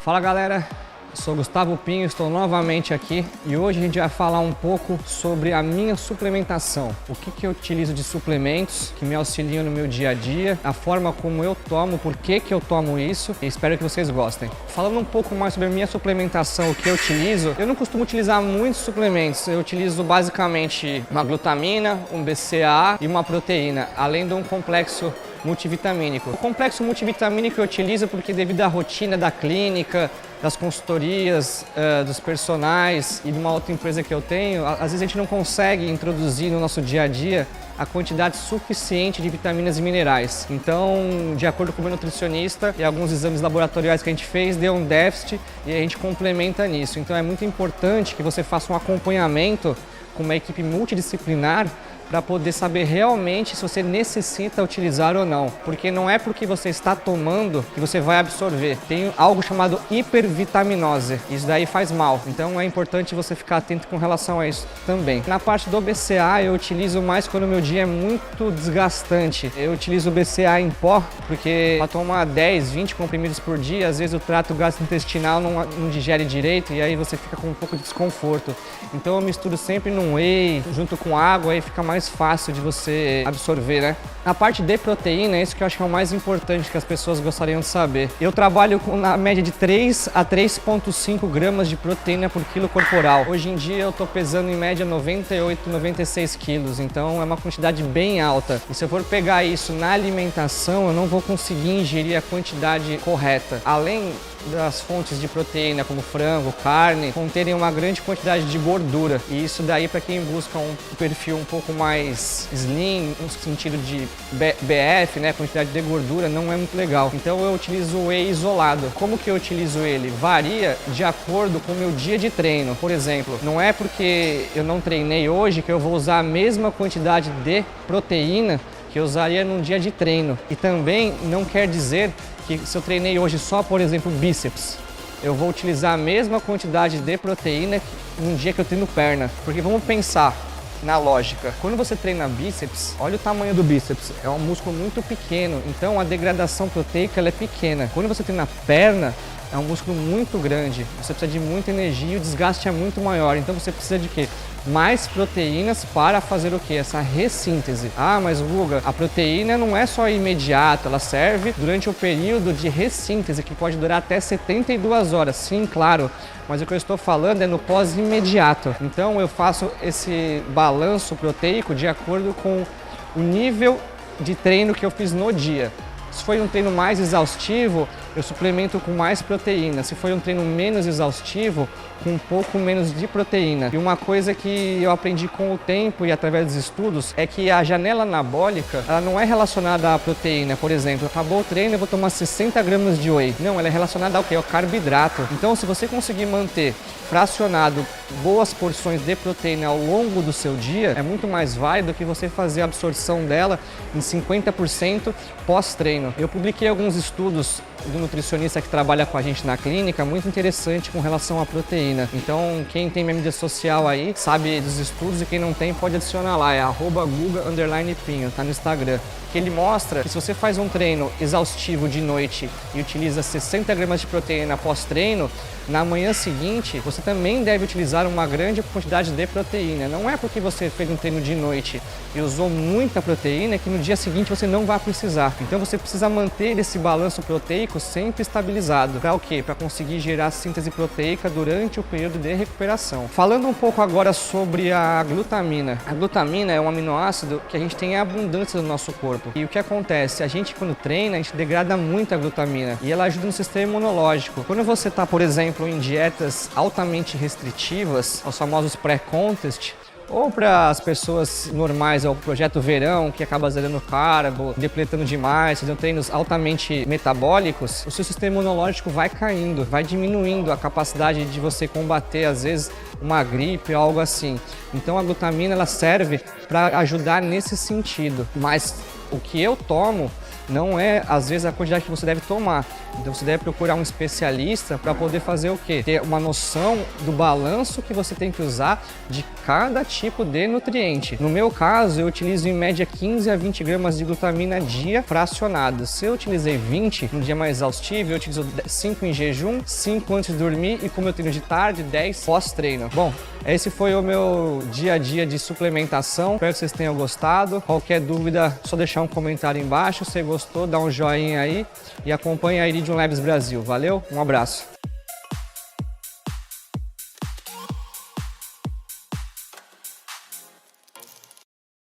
Fala galera, eu sou Gustavo Pinho, estou novamente aqui e hoje a gente vai falar um pouco sobre a minha suplementação. O que eu utilizo de suplementos que me auxiliam no meu dia a dia, a forma como eu tomo, por que eu tomo isso e espero que vocês gostem. Falando um pouco mais sobre a minha suplementação, o que eu utilizo, eu não costumo utilizar muitos suplementos, eu utilizo basicamente uma glutamina, um BCAA e uma proteína, além de um complexo multivitamínico. O complexo multivitamínico eu utilizo porque devido à rotina da clínica, das consultorias, dos personagens e de uma outra empresa que eu tenho, às vezes a gente não consegue introduzir no nosso dia a dia a quantidade suficiente de vitaminas e minerais. Então, de acordo com o meu nutricionista e alguns exames laboratoriais que a gente fez, deu um déficit e a gente complementa nisso. Então é muito importante que você faça um acompanhamento com uma equipe multidisciplinar para poder saber realmente se você necessita utilizar ou não. Porque não é porque você está tomando que você vai absorver. Tem algo chamado hipervitaminose. Isso daí faz mal. Então é importante você ficar atento com relação a isso também. Na parte do BCAA eu utilizo mais quando o meu dia é muito desgastante. Eu utilizo o BCAA em pó porque para tomar 10, 20 comprimidos por dia, às vezes o trato gastrointestinal não digere direito e aí você fica com um pouco de desconforto. Então eu misturo sempre num whey junto com água, aí fica mais fácil de você absorver, né? A parte de proteína, é isso que eu acho que é o mais importante que as pessoas gostariam de saber. Eu trabalho com na média de 3 a 3,5 gramas de proteína por quilo corporal. Hoje em dia eu tô pesando em média 98, 96 quilos, então é uma quantidade bem alta. E se eu for pegar isso na alimentação, eu não vou conseguir ingerir a quantidade correta. Além das fontes de proteína como frango, carne, conterem uma grande quantidade de gordura. E isso daí para quem busca um perfil um pouco mais slim, no sentido de BF, né, quantidade de gordura, não é muito legal. Então eu utilizo o whey isolado. Como que eu utilizo ele? Varia de acordo com o meu dia de treino. Por exemplo, não é porque eu não treinei hoje que eu vou usar a mesma quantidade de proteína que eu usaria num dia de treino. E também não quer dizer que se eu treinei hoje só, por exemplo, bíceps, eu vou utilizar a mesma quantidade de proteína num dia que eu treino perna. Porque vamos pensar na lógica. Quando você treina bíceps, olha o tamanho do bíceps, é um músculo muito pequeno, então a degradação proteica ela é pequena. Quando você treina perna, é um músculo muito grande, você precisa de muita energia e o desgaste é muito maior, então você precisa de quê? Mais proteínas para fazer o que? Essa ressíntese. Ah, mas Guga, a proteína não é só imediata, ela serve durante o período de ressíntese, que pode durar até 72 horas. Sim, claro, mas o que eu estou falando é no pós-imediato. Então eu faço esse balanço proteico de acordo com o nível de treino que eu fiz no dia. Se foi um treino mais exaustivo, eu suplemento com mais proteína. Se foi um treino menos exaustivo, com um pouco menos de proteína. E uma coisa que eu aprendi com o tempo e através dos estudos é que a janela anabólica ela não é relacionada à proteína. Por exemplo, acabou o treino, eu vou tomar 60 gramas de whey. Não, ela é relacionada ao quê? Ao carboidrato. Então, se você conseguir manter fracionado boas porções de proteína ao longo do seu dia, é muito mais válido que você fazer a absorção dela em 50% pós-treino. Eu publiquei alguns estudos do nutricionista que trabalha com a gente na clínica, muito interessante com relação à proteína. Então, quem tem minha mídia social aí, sabe dos estudos e quem não tem, pode adicionar lá, é @guga_pinho, tá no Instagram. Que ele mostra que se você faz um treino exaustivo de noite e utiliza 60 gramas de proteína pós-treino, na manhã seguinte, você também deve utilizar uma grande quantidade de proteína. Não é porque você fez um treino de noite e usou muita proteína que no dia seguinte você não vai precisar. Então você precisa manter esse balanço proteico sempre estabilizado. Para o quê? Para conseguir gerar síntese proteica durante o período de recuperação. Falando um pouco agora sobre a glutamina. A glutamina é um aminoácido que a gente tem em abundância no nosso corpo. E o que acontece? A gente quando treina, a gente degrada muito a glutamina e ela ajuda no sistema imunológico. Quando você está, por exemplo, em dietas altamente restritivas, os famosos pré-contest, ou para as pessoas normais, é o projeto verão, que acaba zerando carbo, depletando demais, fazendo treinos altamente metabólicos, o seu sistema imunológico vai caindo, vai diminuindo a capacidade de você combater, às vezes, uma gripe ou algo assim. Então a glutamina ela serve para ajudar nesse sentido, mas o que eu tomo não é, às vezes, a quantidade que você deve tomar. Então você deve procurar um especialista para poder fazer o quê? Ter uma noção do balanço que você tem que usar de cada tipo de nutriente. No meu caso, eu utilizo em média 15 a 20 gramas de glutamina dia fracionados. Se eu utilizei 20 no dia mais exaustivo, eu utilizo 5 em jejum, 5 antes de dormir e como eu treino de tarde, 10 pós-treino. Bom, esse foi o meu dia a dia de suplementação. Espero que vocês tenham gostado. Qualquer dúvida, só deixar um comentário embaixo. Se você gostou, dá um joinha aí e acompanha a Iridium Labs Brasil. Valeu, um abraço.